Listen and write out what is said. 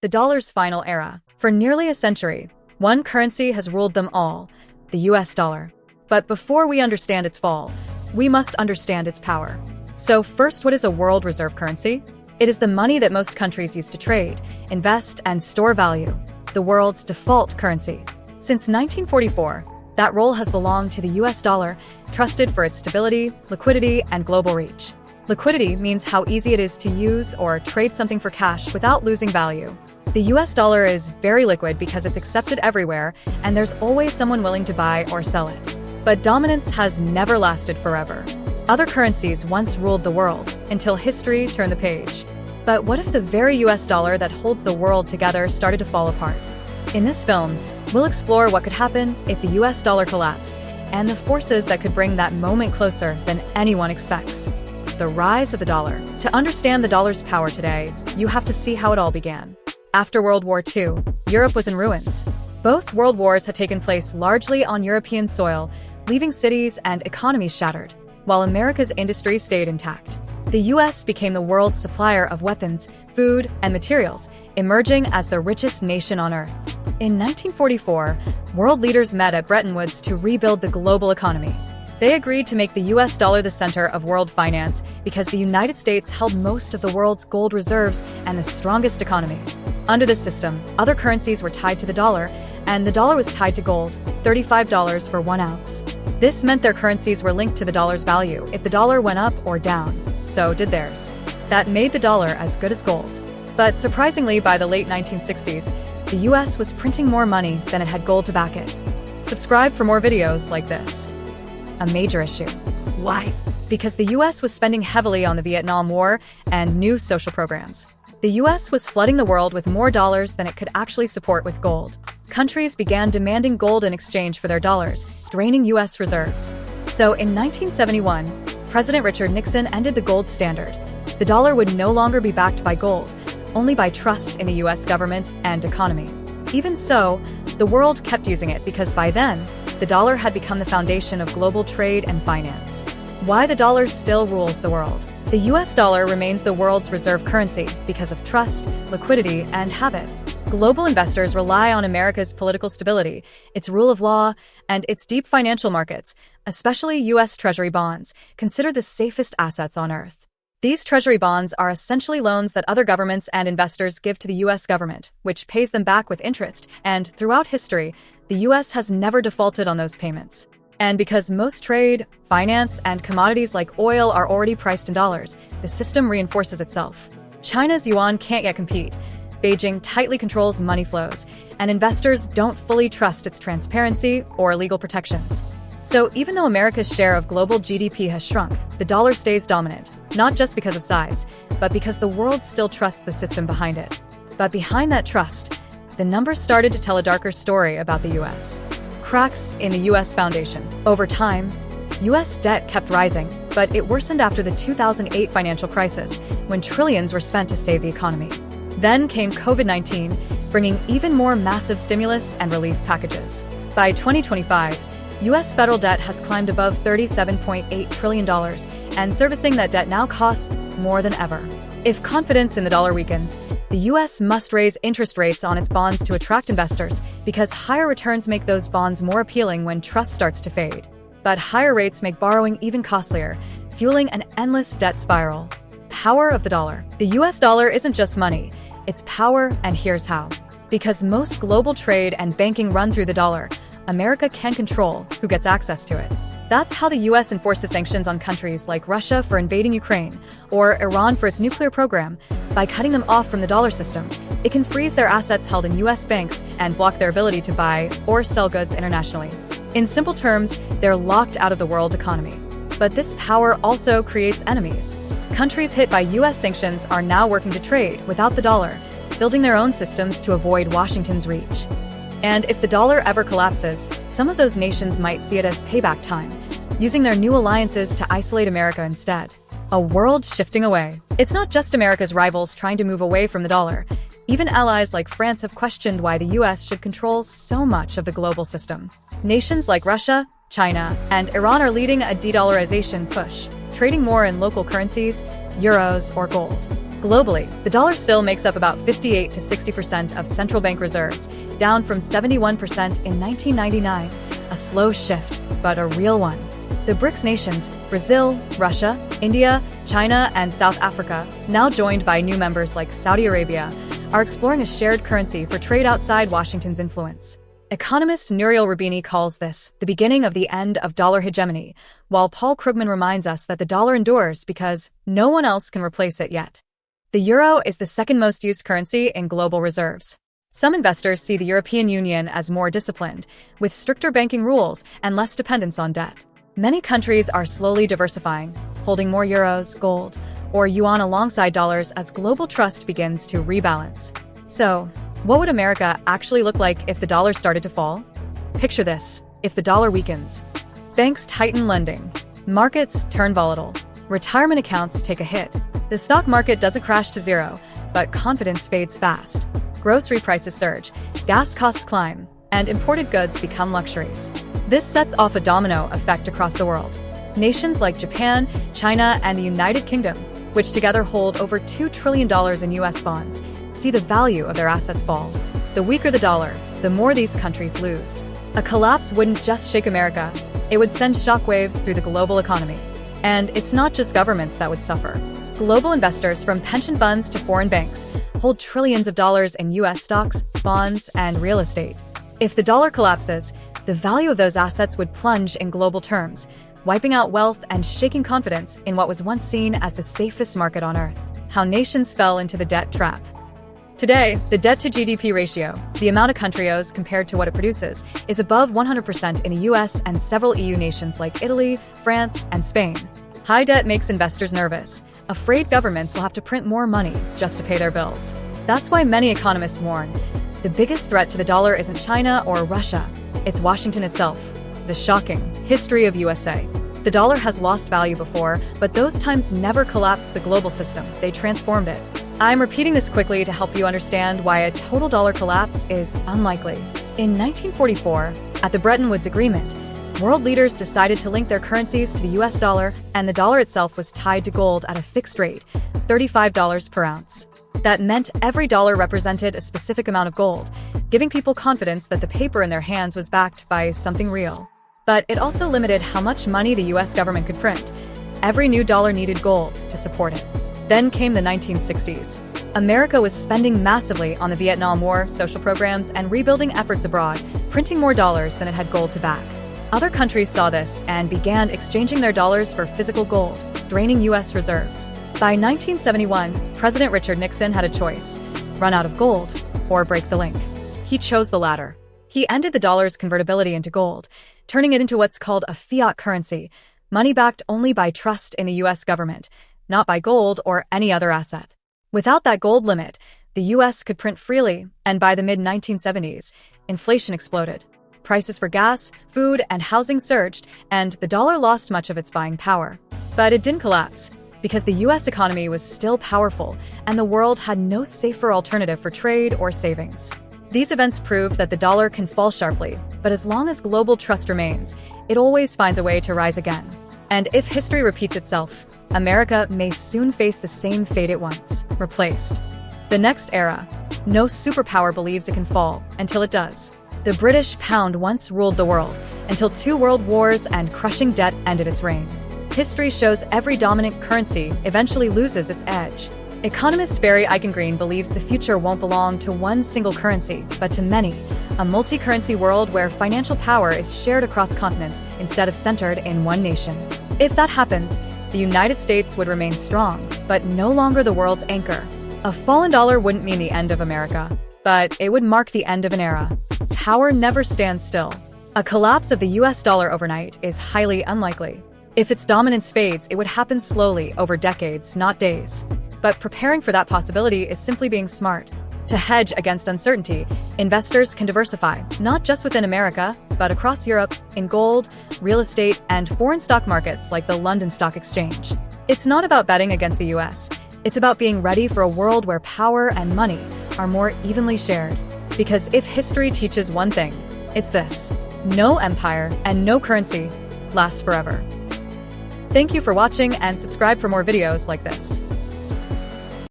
the dollar's final era. For nearly a century, one currency has ruled them all, the US dollar. But before we understand its fall, we must understand its power. So first, what is a world reserve currency? It is the money that most countries use to trade, invest, and store value, the world's default currency. Since 1944, that role has belonged to the US dollar, trusted for its stability, liquidity, and global reach. Liquidity means how easy it is to use or trade something for cash without losing value. The US dollar is very liquid because it's accepted everywhere, and there's always someone willing to buy or sell it. But dominance has never lasted forever. Other currencies once ruled the world, until history turned the page. But what if the very US dollar that holds the world together started to fall apart? In this film, we'll explore what could happen if the US dollar collapsed, and the forces that could bring that moment closer than anyone expects. The rise of the dollar. To understand the dollar's power today, you have to see how it all began. After World War II, Europe was in ruins. Both world wars had taken place largely on European soil, leaving cities and economies shattered, while America's industry stayed intact. The US became the world's supplier of weapons, food, and materials, emerging as the richest nation on Earth. In 1944, world leaders met at Bretton Woods to rebuild the global economy. They agreed to make the US dollar the center of world finance because the United States held most of the world's gold reserves and the strongest economy. Under this system, other currencies were tied to the dollar, and the dollar was tied to gold, $35 for 1 ounce. This meant their currencies were linked to the dollar's value if the dollar went up or down. So did theirs. That made the dollar as good as gold. But surprisingly, by the late 1960s, the US was printing more money than it had gold to back it. Subscribe for more videos like this. A major issue. Why? Because the US was spending heavily on the Vietnam War and new social programs. The US was flooding the world with more dollars than it could actually support with gold. Countries began demanding gold in exchange for their dollars, draining US reserves. So in 1971, President Richard Nixon ended the gold standard. The dollar would no longer be backed by gold, only by trust in the US government and economy. Even so, the world kept using it because by then, the dollar had become the foundation of global trade and finance. Why the dollar still rules the world. The US dollar remains the world's reserve currency because of trust, liquidity, and habit. Global investors rely on America's political stability, its rule of law, and its deep financial markets, especially US Treasury bonds, considered the safest assets on Earth. These Treasury bonds are essentially loans that other governments and investors give to the US government, which pays them back with interest, and throughout history, the US has never defaulted on those payments. And because most trade, finance, and commodities like oil are already priced in dollars, the system reinforces itself. China's yuan can't yet compete. Beijing tightly controls money flows, and investors don't fully trust its transparency or legal protections. So even though America's share of global GDP has shrunk, the dollar stays dominant, not just because of size, but because the world still trusts the system behind it. But behind that trust, the numbers started to tell a darker story about the US. Cracks in the US foundation. Over time, US debt kept rising, but it worsened after the 2008 financial crisis, when trillions were spent to save the economy. Then came COVID-19, bringing even more massive stimulus and relief packages. By 2025, US federal debt has climbed above $37.8 trillion, and servicing that debt now costs more than ever. If confidence in the dollar weakens, the US must raise interest rates on its bonds to attract investors, because higher returns make those bonds more appealing when trust starts to fade. But higher rates make borrowing even costlier, fueling an endless debt spiral. Power of the dollar. The US dollar isn't just money, it's power, and here's how. Because most global trade and banking run through the dollar, America can control who gets access to it. That's how the US enforces sanctions on countries like Russia for invading Ukraine, or Iran for its nuclear program. By cutting them off from the dollar system, it can freeze their assets held in US banks and block their ability to buy or sell goods internationally. In simple terms, they're locked out of the world economy. But this power also creates enemies. Countries hit by US sanctions are now working to trade without the dollar, building their own systems to avoid Washington's reach. And if the dollar ever collapses, some of those nations might see it as payback time, using their new alliances to isolate America instead. A world shifting away. It's not just America's rivals trying to move away from the dollar. Even allies like France have questioned why the US should control so much of the global system. Nations like Russia, China, and Iran are leading a de-dollarization push, trading more in local currencies, euros, or gold. Globally, the dollar still makes up about 58 to 60% of central bank reserves, down from 71% in 1999. A slow shift, but a real one. The BRICS nations, Brazil, Russia, India, China, and South Africa, now joined by new members like Saudi Arabia, are exploring a shared currency for trade outside Washington's influence. Economist Nouriel Roubini calls this the beginning of the end of dollar hegemony, while Paul Krugman reminds us that the dollar endures because no one else can replace it yet. The euro is the second most used currency in global reserves. Some investors see the European Union as more disciplined, with stricter banking rules and less dependence on debt. Many countries are slowly diversifying, holding more euros, gold, or yuan alongside dollars as global trust begins to rebalance. So, what would America actually look like if the dollar started to fall? Picture this: if the dollar weakens, banks tighten lending, markets turn volatile, retirement accounts take a hit. The stock market doesn't crash to zero, but confidence fades fast. Grocery prices surge, gas costs climb, and imported goods become luxuries. This sets off a domino effect across the world. Nations like Japan, China, and the United Kingdom, which together hold over $2 trillion in US bonds, see the value of their assets fall. The weaker the dollar, the more these countries lose. A collapse wouldn't just shake America, it would send shockwaves through the global economy. And it's not just governments that would suffer. Global investors, from pension funds to foreign banks, hold trillions of dollars in US stocks, bonds, and real estate. If the dollar collapses, the value of those assets would plunge in global terms, wiping out wealth and shaking confidence in what was once seen as the safest market on earth. How nations fell into the debt trap. Today, the debt-to-GDP ratio, the amount a country owes compared to what it produces, is above 100% in the US and several EU nations like Italy, France, and Spain. High debt makes investors nervous, afraid governments will have to print more money just to pay their bills. That's why many economists warn, the biggest threat to the dollar isn't China or Russia, it's Washington itself. The shocking history of USA. The dollar has lost value before, but those times never collapsed the global system, they transformed it. I'm repeating this quickly to help you understand why a total dollar collapse is unlikely. In 1944, at the Bretton Woods Agreement, world leaders decided to link their currencies to the US dollar, and the dollar itself was tied to gold at a fixed rate, $35 per ounce. That meant every dollar represented a specific amount of gold, giving people confidence that the paper in their hands was backed by something real. But it also limited how much money the US government could print. Every new dollar needed gold to support it. Then came the 1960s. America was spending massively on the Vietnam War, social programs, and rebuilding efforts abroad, printing more dollars than it had gold to back. Other countries saw this and began exchanging their dollars for physical gold, draining US reserves. By 1971, President Richard Nixon had a choice: run out of gold or break the link. He chose the latter. He ended the dollar's convertibility into gold, turning it into what's called a fiat currency, money backed only by trust in the US government, not by gold or any other asset. Without that gold limit, the US could print freely, and by the mid-1970s, inflation exploded. Prices for gas, food, and housing surged, and the dollar lost much of its buying power. But it didn't collapse, because the US economy was still powerful, and the world had no safer alternative for trade or savings. These events proved that the dollar can fall sharply, but as long as global trust remains, it always finds a way to rise again. And if history repeats itself, America may soon face the same fate it once replaced. The next era. No superpower believes it can fall until it does. The British pound once ruled the world, until 2 world wars and crushing debt ended its reign. History shows every dominant currency eventually loses its edge. Economist Barry Eichengreen believes the future won't belong to one single currency, but to many, a multi-currency world where financial power is shared across continents instead of centered in one nation. If that happens, the United States would remain strong, but no longer the world's anchor. A fallen dollar wouldn't mean the end of America, but it would mark the end of an era. Power never stands still. A collapse of the US dollar overnight is highly unlikely. If its dominance fades, it would happen slowly over decades, not days. But preparing for that possibility is simply being smart. To hedge against uncertainty, investors can diversify, not just within America, but across Europe, in gold, real estate, and foreign stock markets like the London Stock Exchange. It's not about betting against the US. It's about being ready for a world where power and money are more evenly shared. Because if history teaches one thing, it's this: no empire and no currency lasts forever. Thank you for watching, and subscribe for more videos like this.